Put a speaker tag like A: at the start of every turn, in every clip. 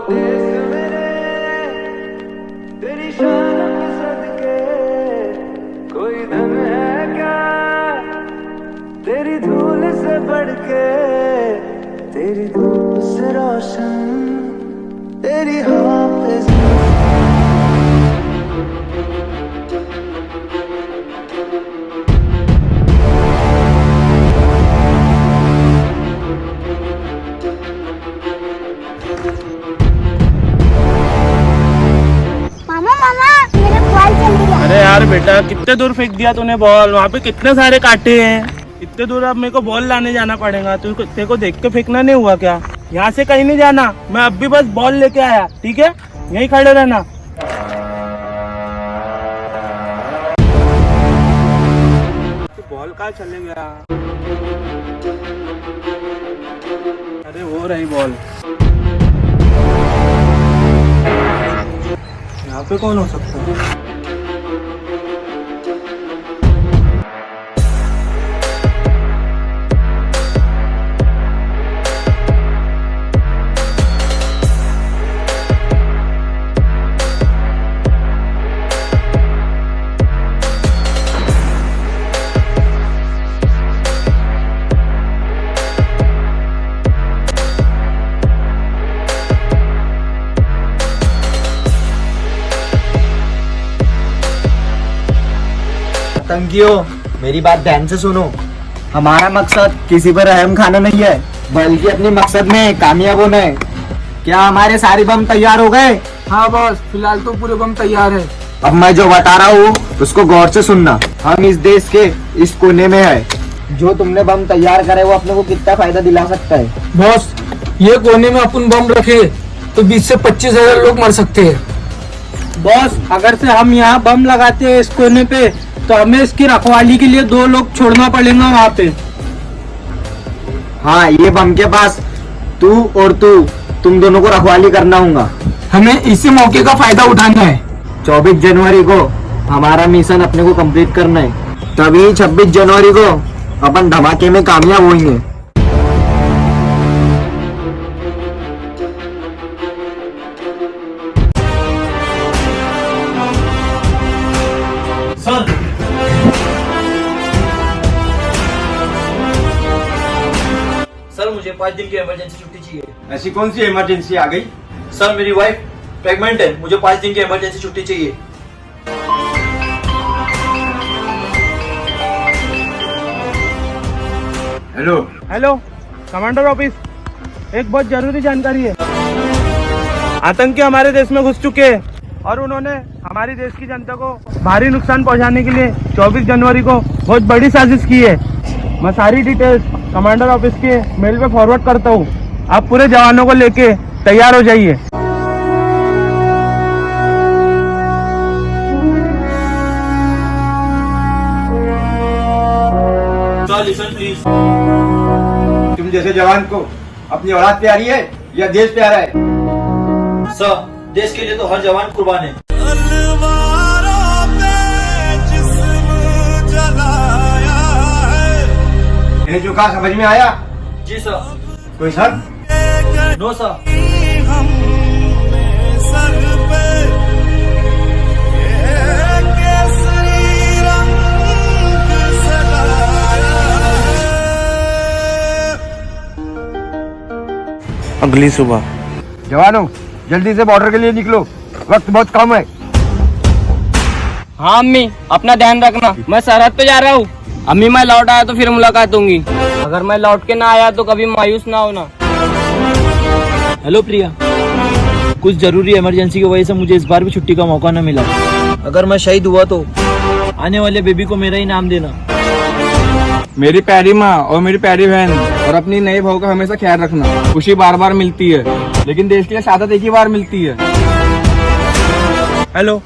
A: देश मेरे तेरी शान के सदके, कोई धन है क्या तेरी धूल से बढ़ के, तेरी धूप से रोशन तेरी हाफिज।
B: अरे यार बेटा, कितने दूर फेंक दिया तूने बॉल? वहाँ पे कितने सारे कांटे हैं। इतने दूर अब मेरे को बॉल लाने जाना पड़ेगा। तेरे को देख के फेंकना नहीं हुआ क्या? यहाँ से कहीं नहीं जाना, मैं अब भी बस बॉल लेके आया, ठीक है? यहीं खड़े रहना। तो बॉल कहाँ चले गया? अरे वो रही बॉल। यहाँ पे कौन हो सकता है?
C: आतंकियों, मेरी बात ध्यान से सुनो। हमारा मकसद किसी पर रहम खाना नहीं है, बल्कि अपने मकसद में कामयाब होना है। क्या हमारे सारे बम तैयार हो गए?
D: हाँ बॉस, फिलहाल तो पूरे बम तैयार है।
C: अब मैं जो बता रहा हूँ उसको गौर से सुनना। हम इस देश के इस कोने में है। जो तुमने बम तैयार करे वो अपने को कितना फायदा दिला सकता है?
D: बॉस, ये कोने में अपन बम रखे तो 20 से 25,000 लोग मर सकते हैं।
B: बॉस, अगर से हम यहाँ बम लगाते हैं इस कोने पे, तो हमें इसकी रखवाली के लिए 2 लोग छोड़ना पड़ेगा वहाँ पे।
C: हाँ, ये बम के पास तू और तुम दोनों को रखवाली करना होगा।
D: हमें इसी मौके का फायदा उठाना है।
C: 24 जनवरी को हमारा मिशन अपने को कंप्लीट करना है, तभी 26 जनवरी को अपन धमाके में कामयाब होंगे।
E: सर, मुझे 5 दिन की इमरजेंसी छुट्टी चाहिए।
C: ऐसी कौन सी इमरजेंसी आ गई?
E: सर, मेरी वाइफ प्रेग्नेंट है, मुझे 5 दिन की इमरजेंसी छुट्टी चाहिए।
B: हेलो कमांडर ऑफिस, एक बहुत जरूरी जानकारी है। आतंकी हमारे देश में घुस चुके हैं और उन्होंने हमारी देश की जनता को भारी नुकसान पहुंचाने के लिए 24 जनवरी को बहुत बड़ी साजिश की है। मैं सारी डिटेल्स कमांडर ऑफिस के मेल पे फॉरवर्ड करता हूँ। आप पूरे जवानों को लेके तैयार हो जाइए।
E: Listen please.
C: तुम जैसे जवान को अपनी औलाद प्यारी है या देश प्यारा है?
E: सर, देश के लिए तो हर जवान कुर्बान है।
C: ये जो कहा समझ में आया?
E: जी सर।
C: कोई शक?
E: No sir.
B: अगली सुबह।
C: जवानों, जल्दी से बॉर्डर के लिए निकलो, वक्त बहुत कम है।
F: हाँ अम्मी, अपना ध्यान रखना। मैं सरहद पे जा रहा हूँ। अम्मी, मैं लौट आया तो फिर मुलाकात होंगी। अगर मैं लौट के ना आया तो कभी मायूस ना होना।
E: हेलो प्रिया, कुछ जरूरी इमरजेंसी की वजह से मुझे इस बार भी छुट्टी का मौका न मिला। अगर मैं शहीद हुआ तो आने वाले बेबी को मेरा ही नाम देना।
D: मेरी प्यारी माँ और मेरी प्यारी बहन और अपनी नई बहू का हमेशा ख्याल रखना। खुशी बार बार मिलती है, लेकिन देश के लिए शहादत एक ही बार मिलती है।
B: हेलो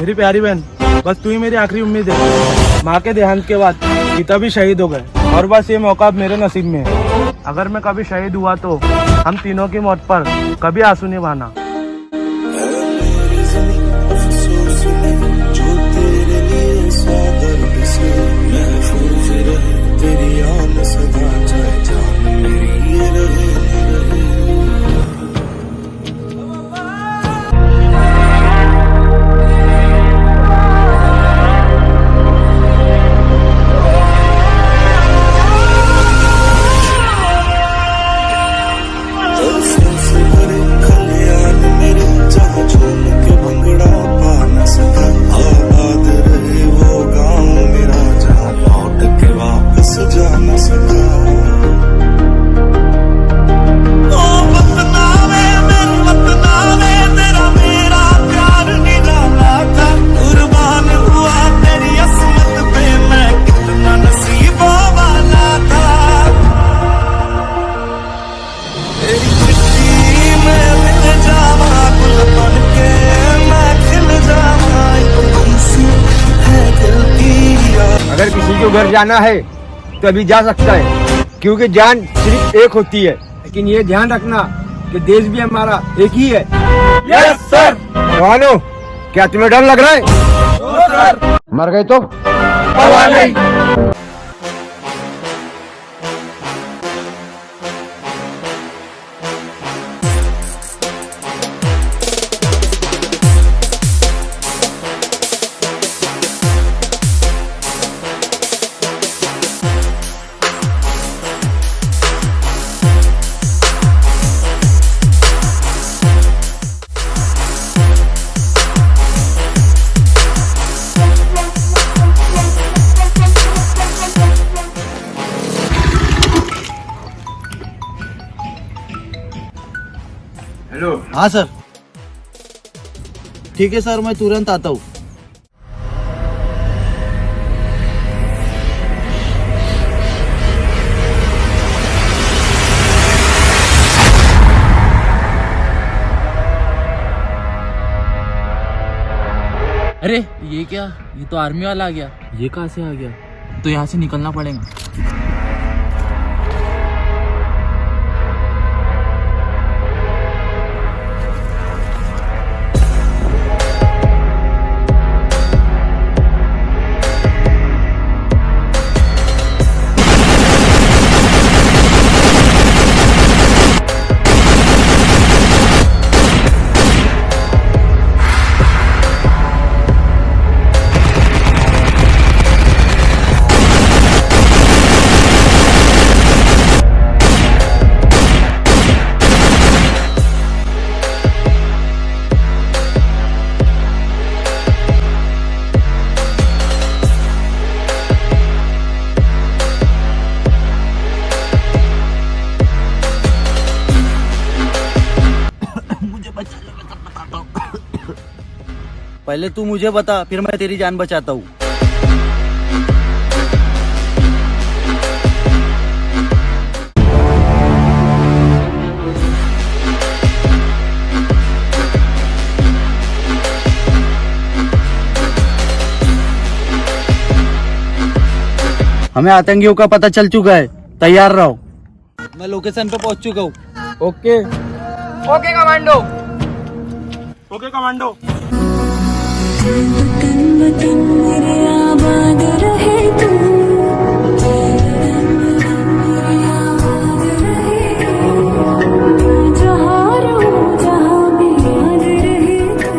B: मेरी प्यारी बहन, बस तू ही मेरी आखिरी उम्मीद है। माँ के देहांत के बाद पिता भी शहीद हो गए और बस ये मौका अब मेरे नसीब में है। अगर मैं कभी शहीद हुआ तो हम तीनों की मौत पर कभी आंसू नहीं बहाना।
C: को घर जाना है तो अभी जा सकता है, क्योंकि जान सिर्फ एक होती है। लेकिन ये ध्यान रखना कि देश भी हमारा एक ही है।
B: Yes sir.
C: जवानों, क्या तुम्हें डर लग रहा है?
B: सर।
C: मर गए तो
B: परवाह नहीं।
C: हेलो।
E: हाँ सर, ठीक है सर, मैं तुरंत आता हूँ।
F: अरे ये क्या, ये तो आर्मी वाला आ गया। ये कहाँ से आ गया? तो यहाँ से निकलना पड़ेगा।
E: पहले तू मुझे बता, फिर मैं तेरी जान बचाता हूँ। हमें आतंकियों का पता चल चुका है, तैयार रहो। मैं लोकेशन पे पहुंच चुका हूँ।
C: Okay.
F: Okay commando.
B: Okay commando.
G: वतन वतन मेरे आबाद रहे तू, मेरे आबाद रहे तू, जहाँ रहूं जहाँ भी याद रहे तू।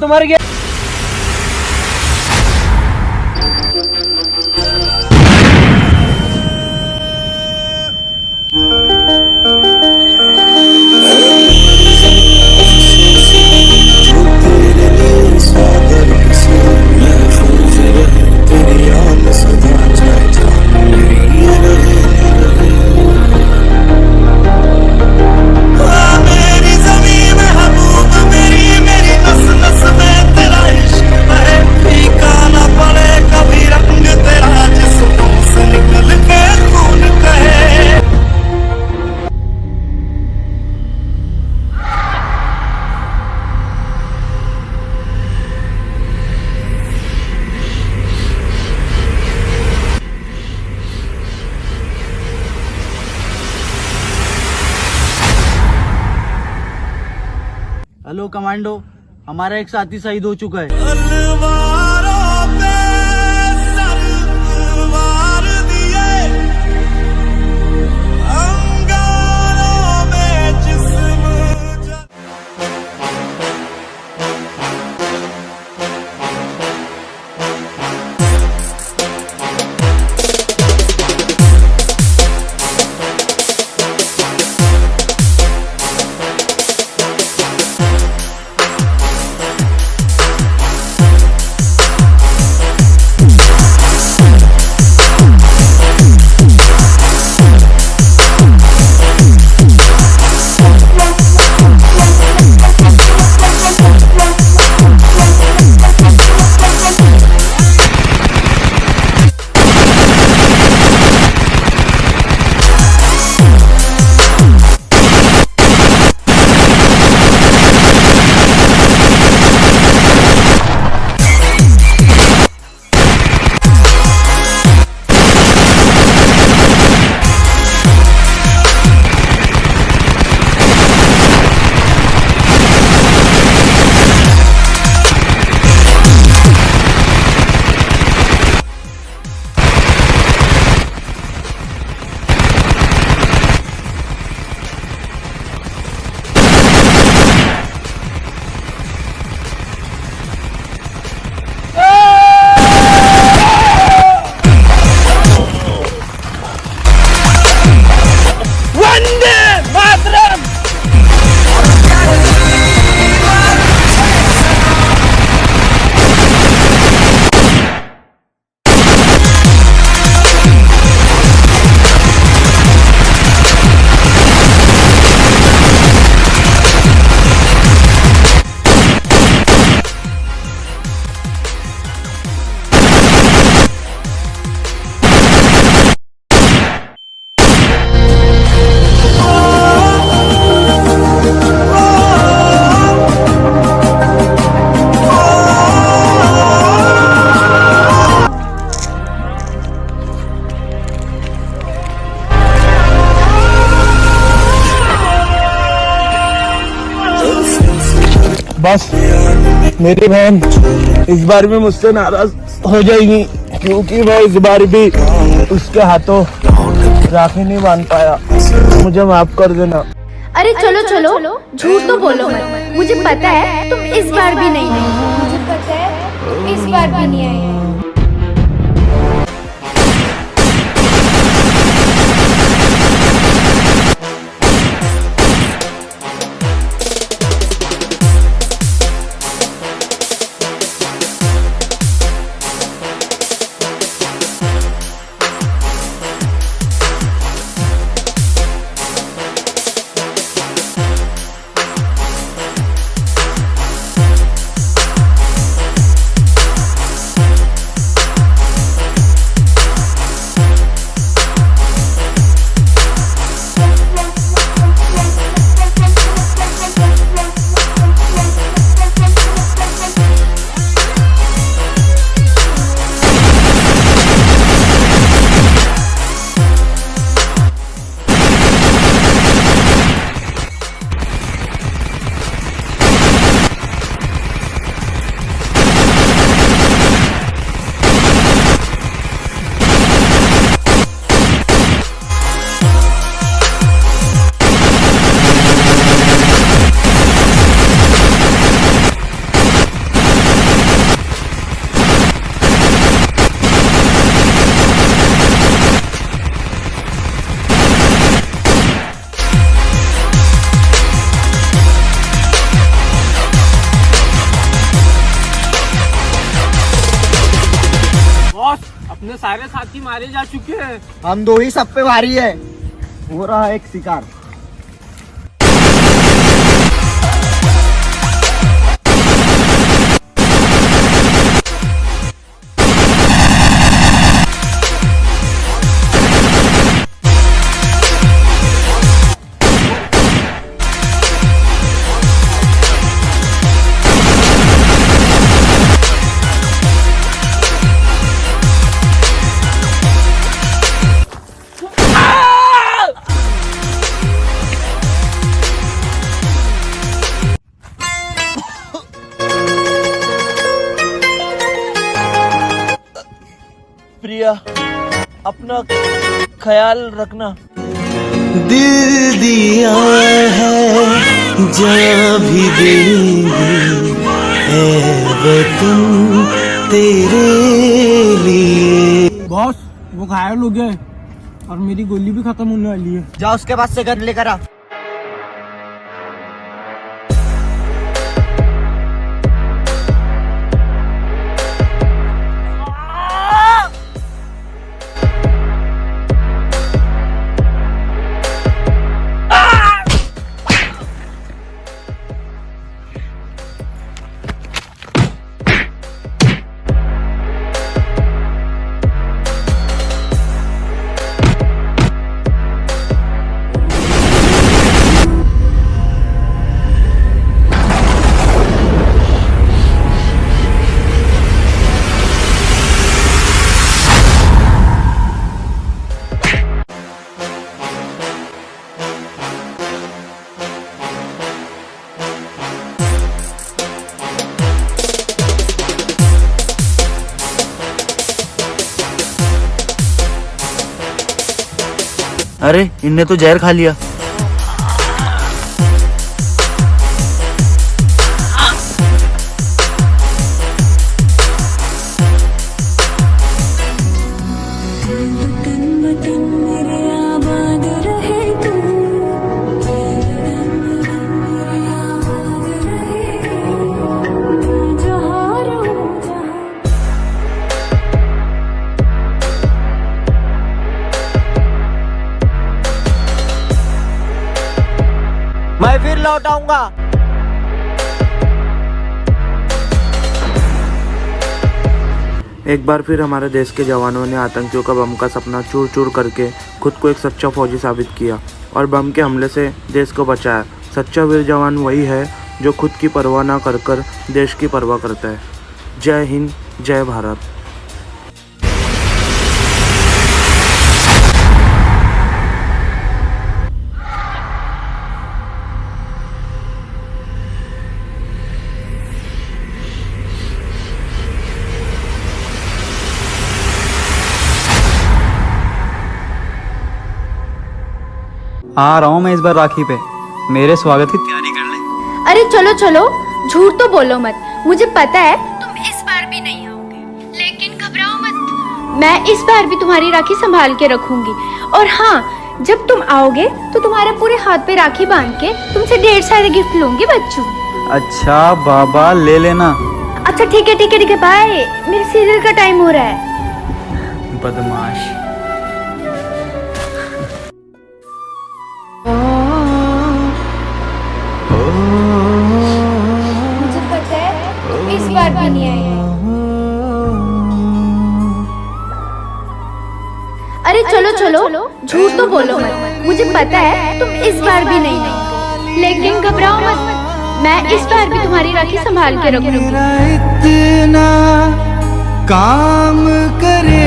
F: तुम्हारे क्या
E: हेलो कमांडो, हमारा एक साथी शहीद हो चुका है।
B: बस मेरी बहन इस बार भी मुझसे नाराज हो जाएगी, क्योंकि मैं इस बार भी उसके हाथों राखी नहीं बांध पाया। मुझे माफ कर देना।
H: अरे चलो चलो, झूठ तो बोलो मत। मुझे पता है तुम इस बार भी नहीं आई। मुझे पता है तुम इस बार भी नहीं आई।
F: अपने सारे साथी मारे जा चुके हैं।
C: हम दो ही सब पे भारी है। हो रहा है एक शिकार।
E: प्रिया, अपना ख्याल रखना।
A: दिल दिया है जहाँ भी देंगे है वतन तेरे लिए।
B: बॉस वो घायल हो गया है और मेरी गोली भी खत्म होने वाली है।
C: जा उसके पास से गन लेकर आ।
E: अरे इनने तो जहर खा लिया।
G: वतन वतन मेरे आबाद रहे तू, मेरे आबाद रहे तू, जहाँ रहूं जहाँ।
C: मैं फिर लौट आऊंगा।
B: एक बार फिर हमारे देश के जवानों ने आतंकियों का बम का सपना चूर चूर करके खुद को एक सच्चा फौजी साबित किया और बम के हमले से देश को बचाया। सच्चा वीर जवान वही है जो खुद की परवाह ना कर कर देश की परवाह करता है। जय हिंद, जय भारत।
C: आ रहा हूँ मैं इस बार राखी पे, मेरे स्वागत की तैयारी कर ले।
H: अरे चलो चलो, झूठ तो बोलो मत, मुझे पता है तुम इस बार भी नहीं आओगे, लेकिन घबराओ मत, मैं इस बार भी तुम्हारी राखी संभाल के रखूंगी। और हाँ, जब तुम आओगे तो तुम्हारे पूरे हाथ पे राखी बांध के तुमसे ढेर सारे गिफ्ट लूंगी बच्चों।
C: अच्छा बाबा, ले लेना।
H: अच्छा ठीक है ठीक है ठीक है, बाय, मेरे सीरियल का टाइम हो रहा है।
C: बदमाश।
H: मुझे पता है तुम इस बार भी नहीं आएंगे। अरे चलो चलो, झूठ तो बोलो मत, मुझे पता है तुम इस बार भी नहीं आओगे, लेकिन घबराओ मत, मैं इस बार भी तुम्हारी राखी संभाल के रखूंगी।
A: इतना काम करे